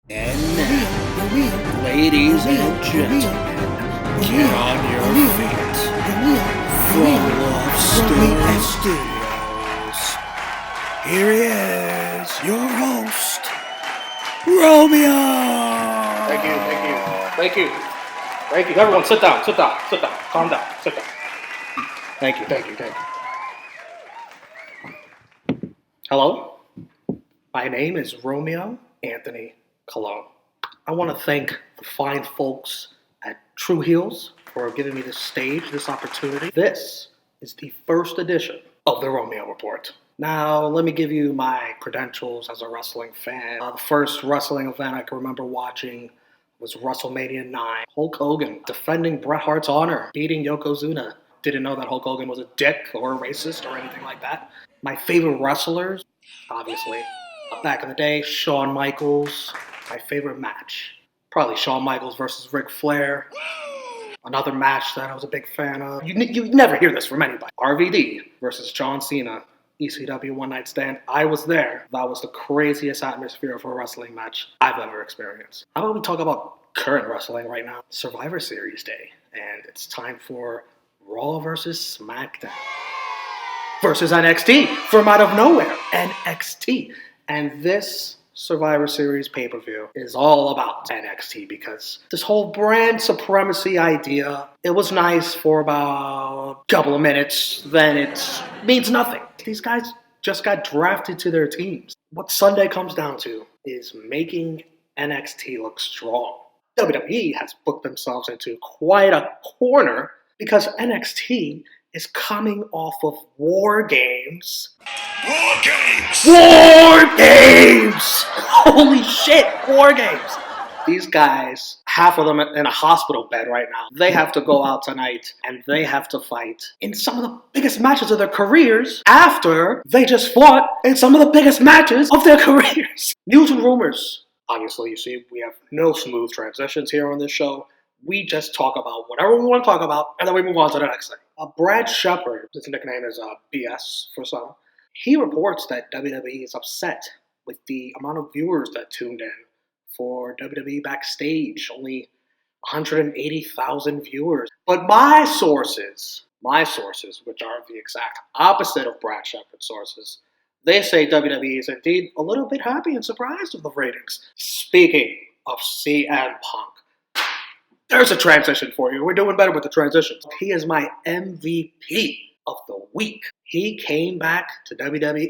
And now, ladies and gentlemen, get on your feet. From Love Story Studios, here he is, your host, Romeo! Thank you. Everyone, sit down. Calm down, sit down. Thank you. Hello, my name is Romeo Anthony Cologne. I want to thank the fine folks at Tru Heel for giving me this stage, this opportunity. This is the first edition of the Romeo Report. Now, let me give you my credentials as a wrestling fan. The first wrestling event I can remember watching was WrestleMania 9. Hulk Hogan defending Bret Hart's honor, beating Yokozuna. Didn't know that Hulk Hogan was a dick or a racist or anything like that. My favorite wrestlers, obviously, back in the day, Shawn Michaels. My favorite match, probably Shawn Michaels versus Ric Flair. Another match that I was a big fan of. You never hear this from anybody. RVD versus John Cena. ECW One Night Stand. I was there. That was the craziest atmosphere for a wrestling match I've ever experienced. How about we talk about current wrestling right now? Survivor Series Day. And it's time for Raw versus SmackDown. Versus NXT from out of nowhere. NXT. And this Survivor Series pay-per-view is all about NXT because this whole brand supremacy idea, it was nice for about a couple of minutes, then it means nothing. These guys just got drafted to their teams. What Sunday comes down to is making NXT look strong. WWE has booked themselves into quite a corner because NXT is coming off of War Games. War Games! Holy shit, War Games! These guys, half of them in a hospital bed right now, they have to go out tonight and they have to fight in some of the biggest matches of their careers after they just fought in some of the biggest matches of their careers. News and rumors. Obviously, you see, we have no smooth transitions here on this show. We just talk about whatever we want to talk about, and then we move on to the next thing. Brad Shepard, his nickname is BS for some, he reports that WWE is upset with the amount of viewers that tuned in for WWE Backstage. Only 180,000 viewers. But my sources, which are the exact opposite of Brad Shepard's sources, they say WWE is indeed a little bit happy and surprised with the ratings. Speaking of CM Punk, there's a transition for you. We're doing better with the transitions. He is my MVP of the week. He came back to WWE.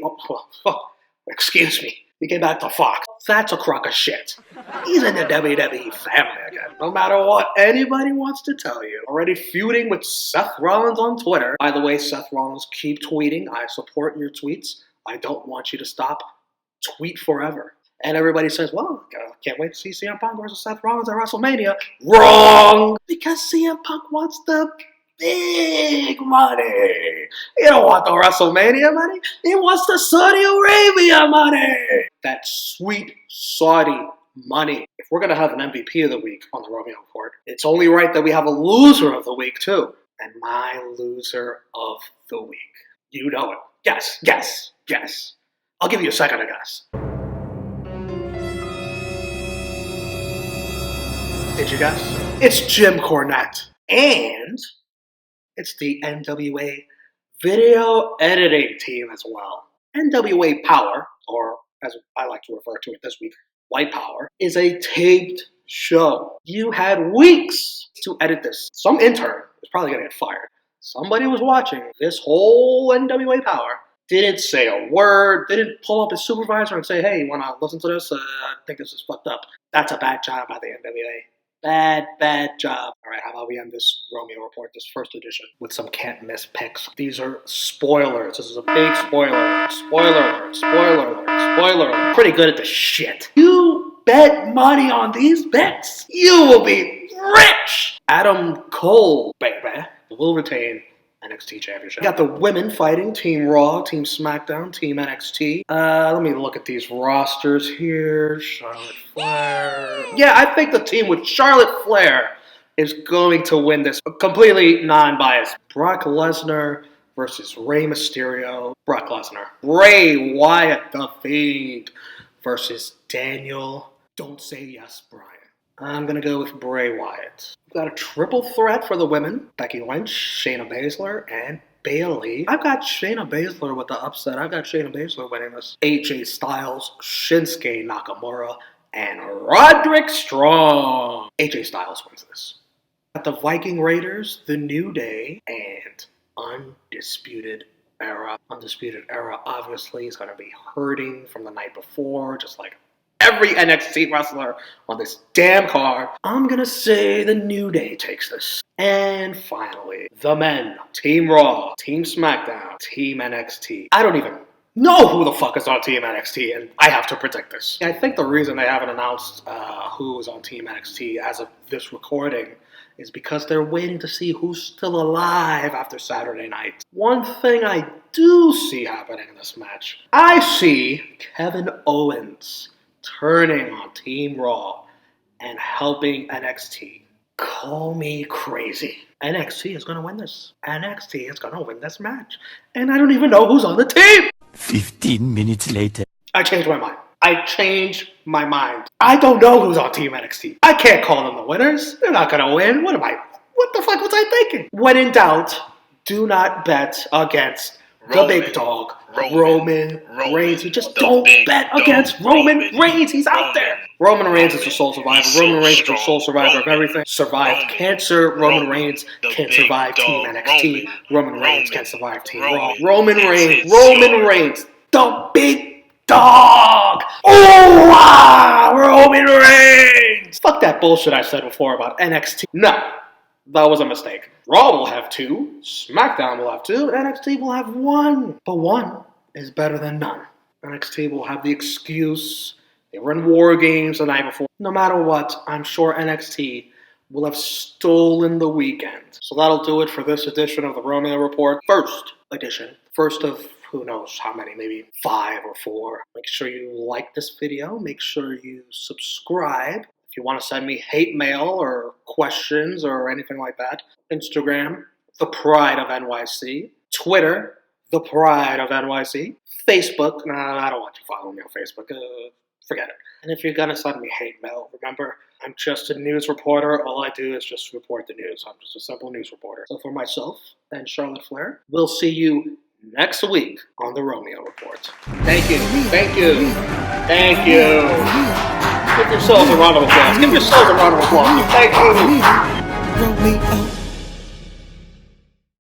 Excuse me. He came back to Fox. That's a crock of shit. He's in the WWE family again. No matter what anybody wants to tell you. Already feuding with Seth Rollins on Twitter. By the way, Seth Rollins, keep tweeting. I support your tweets. I don't want you to stop. Tweet forever. And everybody says, well, can't wait to see CM Punk versus Seth Rollins at WrestleMania. Wrong! Because CM Punk wants the big money. He don't want the WrestleMania money. He wants the Saudi Arabia money. That sweet Saudi money. If we're going to have an MVP of the week on the Romeo Report, it's only right that we have a loser of the week, too. And my loser of the week. You know it. Guess. I'll give you a second to guess. Did you guess? It's Jim Cornette. And it's the NWA video editing team as well. NWA Power, or as I like to refer to it this week, White Power, is a taped show. You had weeks to edit this. Some intern is probably going to get fired. Somebody was watching this whole NWA Power, didn't say a word, didn't pull up his supervisor and say, hey, you want to listen to this? I think this is fucked up. That's a bad job by the NWA. Bad job. All right, how about we end this Romeo Report, this first edition, with some can't-miss picks. These are spoilers. This is a big spoiler. Spoiler alert. Pretty good at the shit. You bet money on these bets, you will be rich. Adam Cole, baby, will retain NXT Championship. We got the women fighting, Team Raw, Team SmackDown, Team NXT. Let me look at these rosters here. Charlotte Flair. Yeah, I think the team with Charlotte Flair is going to win this. Completely non-biased. Brock Lesnar versus Rey Mysterio. Brock Lesnar. Bray Wyatt, the Fiend, versus Daniel Don't say yes, Brian. I'm gonna go with Bray Wyatt. We've got a triple threat for the women. Becky Lynch, Shayna Baszler, and Bayley. I've got Shayna Baszler with the upset. I've got Shayna Baszler winning this. AJ Styles, Shinsuke Nakamura, and Roderick Strong. AJ Styles wins this. At the Viking Raiders, The New Day, and Undisputed Era. Undisputed Era obviously is going to be hurting from the night before, just like every NXT wrestler on this damn card. I'm going to say The New Day takes this. And finally, the men. Team Raw, Team SmackDown, Team NXT. I don't even know who the fuck is on Team NXT, and I have to predict this. I think the reason they haven't announced who is on Team NXT as of this recording is because they're waiting to see who's still alive after Saturday night. One thing I do see happening in this match, I see Kevin Owens turning on Team Raw and helping NXT. Call me crazy. NXT is going to win this. NXT is going to win this match. And I don't even know who's on the team. 15 minutes later. I changed my mind. I don't know who's on Team NXT. I can't call them the winners. They're not going to win. What the fuck was I thinking? When in doubt, do not bet against the big dog, Roman Reigns. You just don't bet against Roman Reigns. He's out there. Roman Reigns is a sole survivor. Roman Reigns is a sole survivor of everything. Survived cancer. Roman Reigns can survive Team NXT. Roman Reigns can survive Team Raw. Roman Reigns, the big dog! Oh, wow! Roman Reigns! Fuck that bullshit I said before about NXT. No, that was a mistake. Raw will have 2, SmackDown will have 2, NXT will have 1. But 1 is better than none. NXT will have the excuse. They run War Games the night before. No matter what, I'm sure NXT will have stolen the weekend. So that'll do it for this edition of the Romeo Report. First edition. First of who knows how many, maybe 5 or 4. Make sure you like this video. Make sure you subscribe. If you want to send me hate mail or questions or anything like that, Instagram, The Pride of NYC. Twitter, The Pride of NYC. Facebook, I don't want you following me on Facebook. Forget it. And if you're going to send me hate mail, remember, I'm just a news reporter. All I do is just report the news. I'm just a simple news reporter. So for myself and Charlotte Flair, we'll see you next week on the Romeo Report. Thank you. Give yourselves a round of applause. Thank you. Romeo.